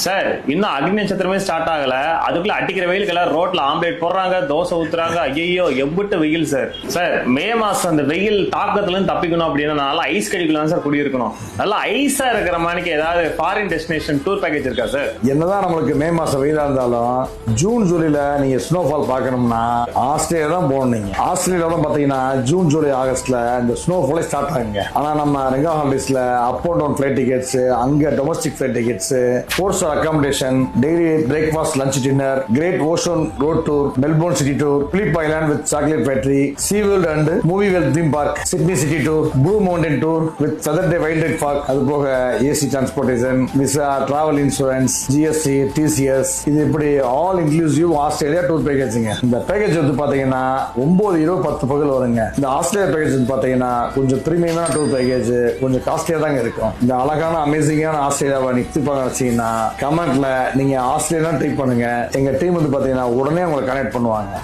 Sir இன்னும் அக்னி நட்சத்திரமே start ஆகல, அதுக்குள்ள அடிக்கிற வெயிலுக்கு ரோட்ல ஆம்லேட் போடுறாங்க, தோசை ஊத்துறாங்க. ஐயோ எம்பிட்டு வெயில் சார். சார் மே மாசம் அந்த வெயில் தாக்கத்துல இருந்து தப்பிக்கணும் அப்படின்னா நல்லா ஐஸ் கடிக்கலாம் சார் குடியிருக்கணும். நல்லா ஐஸா இருக்கிற மாதிரி ஏதாவது ஃபாரின் டெஸ்டினேஷன் டூர் பேக்கேஜ் இருக்கா சார்? என்னதான் நம்மளுக்கு மே மாசம் வெயிலா இருந்தாலும் ஜூன் ஜூலைல நீங்க ஸ்னோஃபால் பார்க்கணும்னா ஆஸ்திரேலியா தான் போகணும். நீங்க ஆஸ்திரேலியாவில் பாத்தீங்கன்னா ஜூன் ஜூலை ஆகஸ்ட்ல இந்த ஸ்னோஃபாலே ஸ்டார்ட் ஆகுங்க. ஆனா நம்ம ரெங்கா ஹாலிடேஸ்ல up and down flight tickets, அங்க domestic flight tickets, four star accommodation, daily breakfast, lunch, dinner, great ocean road tour, Melbourne city tour, Phillip Island with chocolate factory, sea world and movie world theme park, Sydney city tour, blue mountain tour with Featherdale wildlife park, அது போக AC transportation, visa, travel insurance, GST, TCS, இது இப்படி all inclusive Australia tour பேக்கேஜ்ங்க. இந்த package வந்து பாத்தீங்கன்னா 9 இரவு 10 பகல் வருங்க. இந்த ஆஸ்திரேலியா பேக்கேஜ் வந்து பாத்தீங்கன்னா கொஞ்சம் பிரீமியமான டூர் பேக்கேஜ், கொஞ்சம் காஸ்ட்லியா தாங்க இருக்கும். இந்த அழகான அமேசிங்கான ஆஸ்திரேலியாவை நிச்சயமாக நினைச்சீங்கன்னா கமெண்ட்ல நீங்க ஆஸ்திரேலியா ட்ரை பண்ணுங்க. எங்க டீம் வந்து பாத்தீங்கன்னா உடனே உங்களை கனெக்ட் பண்ணுவாங்க.